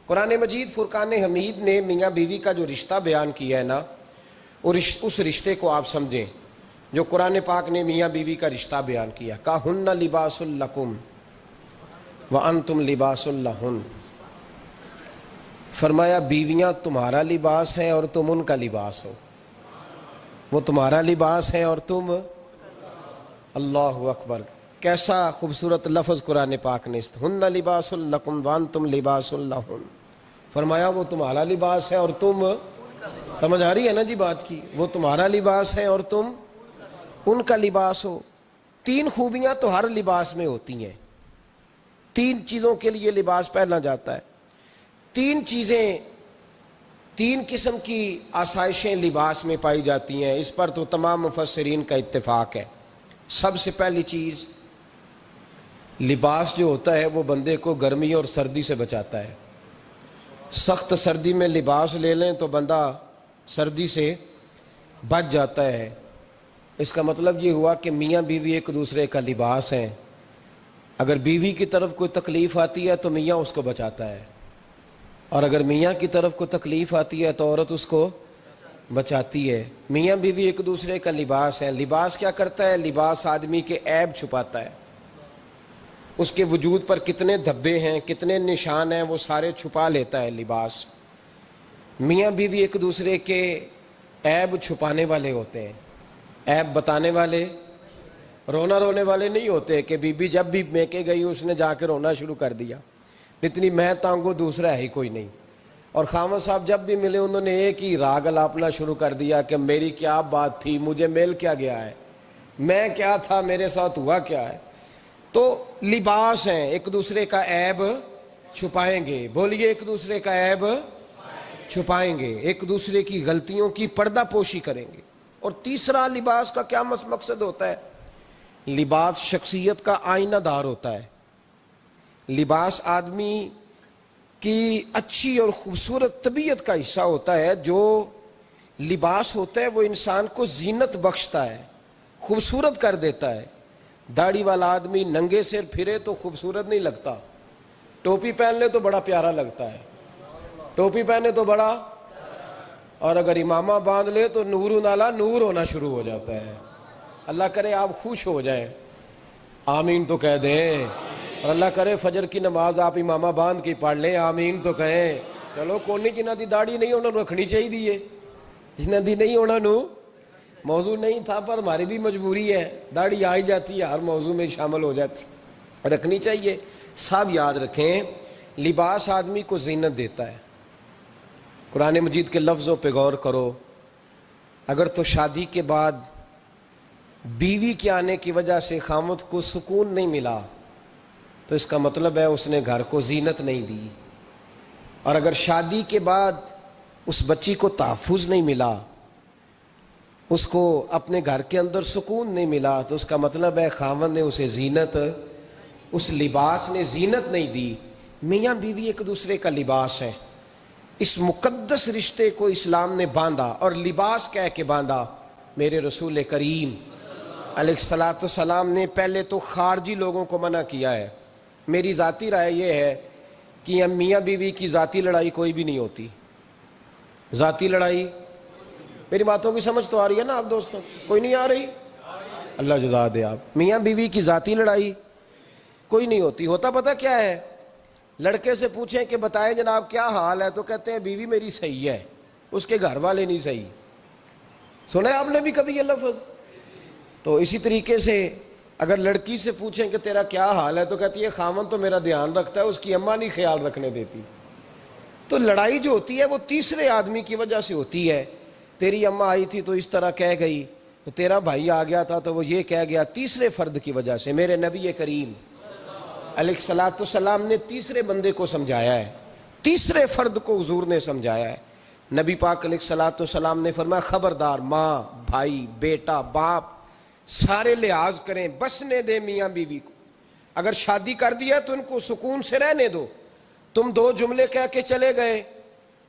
قرآن مجید فرقان حمید نے میاں بیوی کا جو رشتہ بیان کیا ہے نا، اور اس رشتے کو آپ سمجھیں جو قرآن پاک نے میاں بیوی کا رشتہ بیان کیا، کہن لباس لکم وانتم لباس لہن، فرمایا بیویاں تمہارا لباس ہیں اور تم ان کا لباس ہو، وہ تمہارا لباس ہیں اور تم، اللہ اکبر، کیسا خوبصورت لفظ قرآن پاک نے، ہن لباس لکم وانتم لباس لہن، فرمایا وہ تمہارا لباس ہے اور تم، سمجھ آ رہی ہے نا جی بات کی، وہ تمہارا لباس ہے اور تم ان کا لباس ہو۔ تین خوبیاں تو ہر لباس میں ہوتی ہیں، تین چیزوں کے لیے لباس پہنا جاتا ہے، تین چیزیں، تین قسم کی آسائشیں لباس میں پائی جاتی ہیں، اس پر تو تمام مفسرین کا اتفاق ہے۔ سب سے پہلی چیز، لباس جو ہوتا ہے وہ بندے کو گرمی اور سردی سے بچاتا ہے۔ سخت سردی میں لباس لے لیں تو بندہ سردی سے بچ جاتا ہے۔ اس کا مطلب یہ ہوا کہ میاں بیوی ایک دوسرے کا لباس ہیں، اگر بیوی کی طرف کوئی تکلیف آتی ہے تو میاں اس کو بچاتا ہے، اور اگر میاں کی طرف کوئی تکلیف آتی ہے تو عورت اس کو بچاتی ہے۔ میاں بیوی ایک دوسرے کا لباس ہے۔ لباس کیا کرتا ہے؟ لباس آدمی کے عیب چھپاتا ہے، اس کے وجود پر کتنے دھبے ہیں، کتنے نشان ہیں، وہ سارے چھپا لیتا ہے لباس۔ میاں بیوی ایک دوسرے کے عیب چھپانے والے ہوتے ہیں، عیب بتانے والے، رونا رونے والے نہیں ہوتے کہ بی بی جب بھی میکے گئی اس نے جا کے رونا شروع کر دیا، اتنی میں تانگو دوسرا ہے ہی کوئی نہیں، اور خامد صاحب جب بھی ملے انہوں نے ایک ہی راگ الاپنا شروع کر دیا کہ میری کیا بات تھی، مجھے مل کیا گیا ہے، میں کیا تھا، میرے ساتھ ہوا کیا ہے۔ تو لباس ہیں، ایک دوسرے کا عیب چھپائیں گے، بولیے ایک دوسرے کا عیب چھپائیں گے، ایک دوسرے کی غلطیوں کی پردہ پوشی کریں گے۔ اور تیسرا لباس کا کیا مقصد ہوتا ہے؟ لباس شخصیت کا آئینہ دار ہوتا ہے۔ لباس آدمی کی اچھی اور خوبصورت طبیعت کا حصہ ہوتا ہے۔ جو لباس ہوتا ہے وہ انسان کو زینت بخشتا ہے، خوبصورت کر دیتا ہے۔ داڑھی والا آدمی ننگے سر پھرے تو خوبصورت نہیں لگتا، ٹوپی پہن لے تو بڑا پیارا لگتا ہے، ٹوپی پہنے تو بڑا، اور اگر امامہ باندھ لے تو نور نالا نور ہونا شروع ہو جاتا ہے۔ اللہ کرے آپ خوش ہو جائیں، آمین تو کہہ دیں، اور اللہ کرے فجر کی نماز آپ امامہ باندھ کے پڑھ لیں، آمین تو کہیں۔ چلو کونی جنہ دی داڑھی نہیں انہوں نے رکھنی چاہیے دیئے، جنہ دی نہیں ہونا نو، موضوع نہیں تھا پر ہماری بھی مجبوری ہے، داڑھی آئی جاتی ہے ہر موضوع میں شامل ہو جاتی، رکھنی چاہیے۔ سب یاد رکھیں، لباس آدمی کو زینت دیتا ہے۔ قرآن مجید کے لفظوں پہ غور کرو، اگر تو شادی کے بعد بیوی کے آنے کی وجہ سے خامد کو سکون نہیں ملا تو اس کا مطلب ہے اس نے گھر کو زینت نہیں دی، اور اگر شادی کے بعد اس بچی کو تحفظ نہیں ملا، اس کو اپنے گھر کے اندر سکون نہیں ملا، تو اس کا مطلب ہے خاوند نے اسے زینت، اس لباس نے زینت نہیں دی۔ میاں بیوی ایک دوسرے کا لباس ہے، اس مقدس رشتے کو اسلام نے باندھا، اور لباس کہہ کے باندھا۔ میرے رسول کریم علیہ الصلوۃ والسلام نے پہلے تو خارجی لوگوں کو منع کیا ہے۔ میری ذاتی رائے یہ ہے کہ میاں بیوی کی ذاتی لڑائی کوئی بھی نہیں ہوتی، ذاتی لڑائی، میری باتوں کی سمجھ تو آ رہی ہے نا آپ دوستوں؟ کوئی نہیں آ رہی؟ اللہ جزا دے آپ۔ میاں بیوی کی ذاتی لڑائی کوئی نہیں ہوتی، ہوتا پتہ کیا ہے؟ لڑکے سے پوچھیں کہ بتائیں جناب کیا حال ہے، تو کہتے ہیں بیوی میری صحیح ہے، اس کے گھر والے نہیں صحیح۔ سنا ہے آپ نے بھی کبھی یہ لفظ؟ تو اسی طریقے سے اگر لڑکی سے پوچھیں کہ تیرا کیا حال ہے، تو کہتی ہے خامن تو میرا دھیان رکھتا ہے، اس کی اماں نہیں خیال رکھنے دیتی۔ تو لڑائی جو ہوتی ہے وہ تیسرے آدمی کی وجہ سے ہوتی ہے۔ تیری اماں آئی تھی تو اس طرح کہہ گئی، تو تیرا بھائی آ گیا تھا تو وہ یہ کہہ گیا، تیسرے فرد کی وجہ سے۔ میرے نبی کریم علیہ الصلوۃ والسلام نے تیسرے بندے کو سمجھایا ہے، تیسرے فرد کو حضور نے سمجھایا ہے۔ نبی پاک علیہ الصلوۃ والسلام نے فرمایا خبردار، ماں، بھائی، بیٹا، باپ سارے لحاظ کریں، بسنے دیں میاں بیوی کو۔ اگر شادی کر دیا تو ان کو سکون سے رہنے دو۔ تم دو جملے کہہ کے چلے گئے،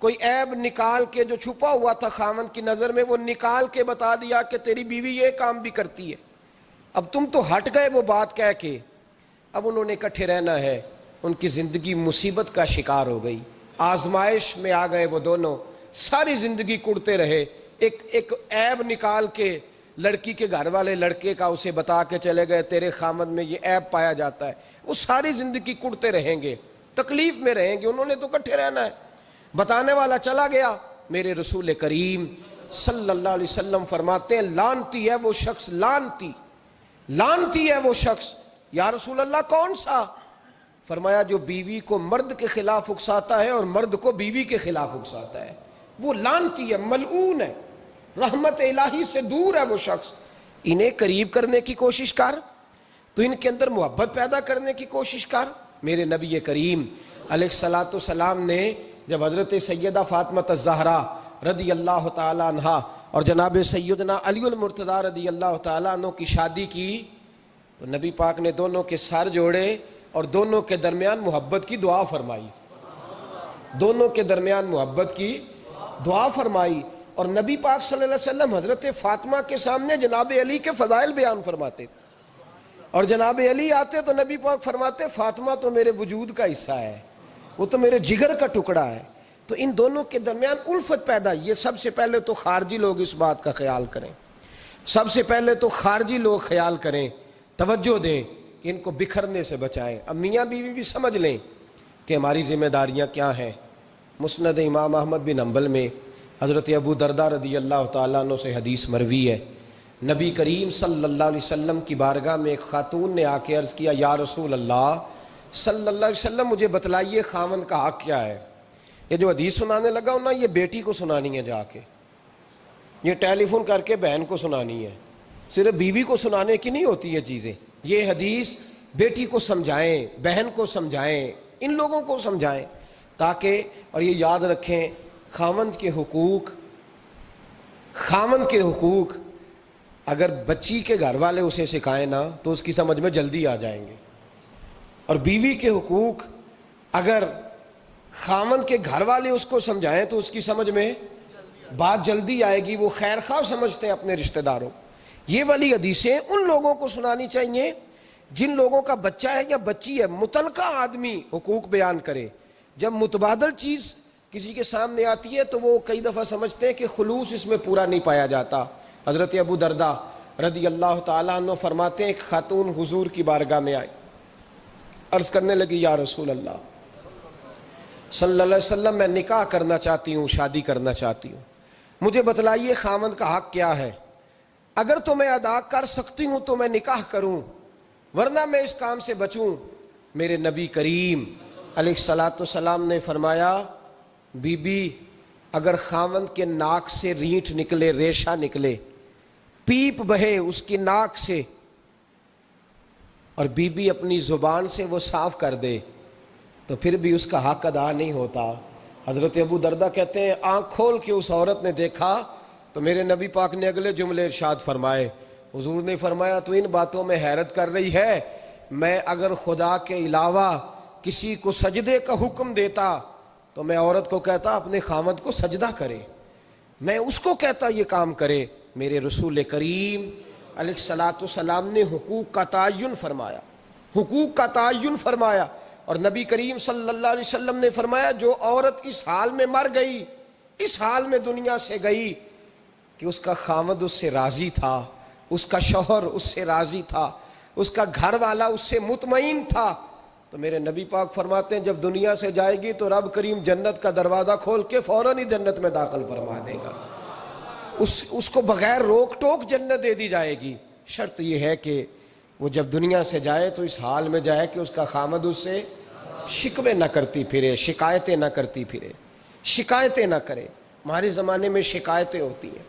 کوئی عیب نکال کے جو چھپا ہوا تھا خامن کی نظر میں وہ نکال کے بتا دیا کہ تیری بیوی یہ کام بھی کرتی ہے، اب تم تو ہٹ گئے وہ بات کہہ کے، اب انہوں نے اکٹھے رہنا ہے، ان کی زندگی مصیبت کا شکار ہو گئی۔ آزمائش میں آ گئے وہ دونوں، ساری زندگی کڑتے رہے، ایک عیب نکال کے لڑکی کے گھر والے لڑکے کا اسے بتا کے چلے گئے تیرے خامد میں یہ عیب پایا جاتا ہے، وہ ساری زندگی کڑتے رہیں گے، تکلیف میں رہیں گے، انہوں نے تو کٹھے رہنا ہے۔ بتانے والا چلا گیا، میرے رسول کریم صلی اللہ علیہ وسلم فرماتے ہیں لعنتی ہے وہ شخص، لعنتی ہے وہ شخص۔ یا رسول اللہ کون سا؟ فرمایا جو بیوی کو مرد کے خلاف اکساتا ہے اور مرد کو بیوی کے خلاف اکساتا ہے، وہ لعنتی ہے، ملعون ہے، رحمت الہی سے دور ہے وہ شخص۔ انہیں قریب کرنے کی کوشش کر، تو ان کے اندر محبت پیدا کرنے کی کوشش کر۔ میرے نبی کریم علیہ الصلوۃ والسلام نے جب حضرت سیدہ فاطمہ الزہرا رضی اللہ تعالی عنہا اور جناب سیدنا علی المرتضیٰ رضی اللہ تعالی عنہ کی شادی کی تو نبی پاک نے دونوں کے سر جوڑے اور دونوں کے درمیان محبت کی دعا فرمائی، دونوں کے درمیان محبت کی دعا فرمائی۔ اور نبی پاک صلی اللہ علیہ وسلم حضرت فاطمہ کے سامنے جناب علی کے فضائل بیان فرماتے، اور جناب علی آتے تو نبی پاک فرماتے فاطمہ تو میرے وجود کا حصہ ہے، وہ تو میرے جگر کا ٹکڑا ہے۔ تو ان دونوں کے درمیان الفت پیدا، یہ سب سے پہلے تو خارجی لوگ اس بات کا خیال کریں، سب سے پہلے تو خارجی لوگ خیال کریں، توجہ دیں کہ ان کو بکھرنے سے بچائیں۔ اب میاں بیوی بھی سمجھ لیں کہ ہماری ذمہ داریاں کیا ہیں۔ مسند امام احمد بن حنبل میں حضرت ابو درداء رضی اللہ تعالیٰ عنہ سے حدیث مروی ہے، نبی کریم صلی اللہ علیہ وسلم کی بارگاہ میں ایک خاتون نے آ کے عرض کیا یا رسول اللہ صلی اللہ علیہ وسلم مجھے بتلائیے خامن کا حق کیا ہے۔ یہ جو حدیث سنانے لگا ہوں نا، یہ بیٹی کو سنانی ہے، جا کے یہ ٹیلی فون کر کے بہن کو سنانی ہے، صرف بیوی کو سنانے کی نہیں ہوتی یہ چیزیں۔ یہ حدیث بیٹی کو سمجھائیں، بہن کو سمجھائیں، ان لوگوں کو سمجھائیں تاکہ، اور یہ یاد رکھیں خامند کے حقوق اگر بچی کے گھر والے اسے سکھائیں نا تو اس کی سمجھ میں جلدی آ جائیں گے، اور بیوی کے حقوق اگر خامند کے گھر والے اس کو سمجھائیں تو اس کی سمجھ میں بات جلدی آئے گی، وہ خیر خواہ سمجھتے ہیں اپنے رشتہ داروں۔ یہ والی حدیثیں ان لوگوں کو سنانی چاہیے جن لوگوں کا بچہ ہے یا بچی ہے، متعلقہ آدمی حقوق بیان کرے۔ جب متبادل چیز کسی کے سامنے آتی ہے تو وہ کئی دفعہ سمجھتے ہیں کہ خلوص اس میں پورا نہیں پایا جاتا۔ حضرت ابو درداء رضی اللہ تعالیٰ عنہ فرماتے ہیں ایک خاتون حضور کی بارگاہ میں آئی، عرض کرنے لگی یا رسول اللہ صلی اللہ علیہ وسلم میں نکاح کرنا چاہتی ہوں، شادی کرنا چاہتی ہوں، مجھے بتلائیے خامند کا حق کیا ہے، اگر تو میں ادا کر سکتی ہوں تو میں نکاح کروں ورنہ میں اس کام سے بچوں۔ میرے نبی کریم علیہ الصلوۃ والسلام نے فرمایا بی بی اگر خامند کے ناک سے رینٹ نکلے، ریشہ نکلے، پیپ بہے اس کی ناک سے، اور بی بی اپنی زبان سے وہ صاف کر دے تو پھر بھی اس کا حق ادا نہیں ہوتا۔ حضرت ابو درداء کہتے ہیں آنکھ کھول کے اس عورت نے دیکھا تو میرے نبی پاک نے اگلے جملے ارشاد فرمائے، حضور نے فرمایا تو ان باتوں میں حیرت کر رہی ہے، میں اگر خدا کے علاوہ کسی کو سجدے کا حکم دیتا تو میں عورت کو کہتا اپنے خامد کو سجدہ کرے، میں اس کو کہتا یہ کام کرے۔ میرے رسول کریم علیہ الصلوۃ والسلام نے حقوق کا تعین فرمایا، حقوق کا تعین فرمایا، اور نبی کریم صلی اللہ علیہ وسلم نے فرمایا جو عورت اس حال میں مر گئی، اس حال میں دنیا سے گئی کہ اس کا خامد اس سے راضی تھا، اس کا شوہر اس سے راضی تھا، اس کا گھر والا اس سے مطمئن تھا، تو میرے نبی پاک فرماتے ہیں جب دنیا سے جائے گی تو رب کریم جنت کا دروازہ کھول کے فوراً ہی جنت میں داخل فرما دے گا، اس کو بغیر روک ٹوک جنت دے دی جائے گی۔ شرط یہ ہے کہ وہ جب دنیا سے جائے تو اس حال میں جائے کہ اس کا خامد اس سے شکوے نہ کرتی پھرے، شکایتیں نہ کرتی پھرے، شکایتیں نہ کرے۔ ہمارے زمانے میں شکایتیں ہوتی ہیں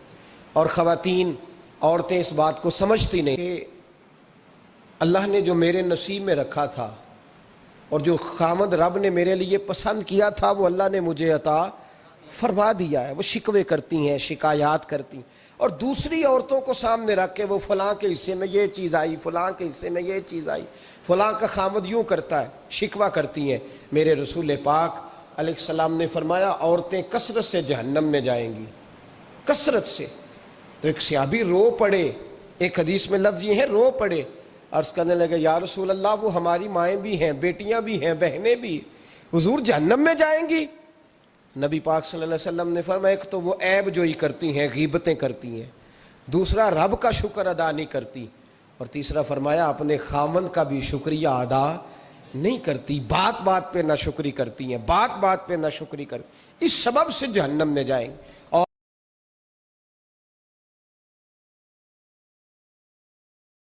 اور خواتین عورتیں اس بات کو سمجھتی نہیں کہ اللہ نے جو میرے نصیب میں رکھا تھا اور جو خامد رب نے میرے لیے پسند کیا تھا وہ اللہ نے مجھے عطا فرما دیا ہے۔ وہ شکوے کرتی ہیں، شکایات کرتی ہیں، اور دوسری عورتوں کو سامنے رکھ کے وہ فلاں کے حصے میں یہ چیز آئی، فلاں کے حصے میں یہ چیز آئی، فلاں کا خامد یوں کرتا ہے، شکوہ کرتی ہیں۔ میرے رسول پاک علیہ السلام نے فرمایا عورتیں کثرت سے جہنم میں جائیں گی، کثرت سے۔ تو ایک صحابی رو پڑے، ایک حدیث میں لفظ یہ ہے رو پڑے، عرض کرنے لگے یا رسول اللہ وہ ہماری مائیں بھی ہیں، بیٹیاں بھی ہیں، بہنیں بھی، حضور جہنم میں جائیں گی؟ نبی پاک صلی اللہ علیہ وسلم نے فرمایا ایک تو وہ عیب جوئی کرتی ہیں، غیبتیں کرتی ہیں، دوسرا رب کا شکر ادا نہیں کرتی، اور تیسرا فرمایا اپنے خاوند کا بھی شکریہ ادا نہیں کرتی، بات بات پہ نہ شکری کرتی ہیں، بات بات پہ نہ شکری کرتی، اس سبب سے جہنم میں جائیں گے۔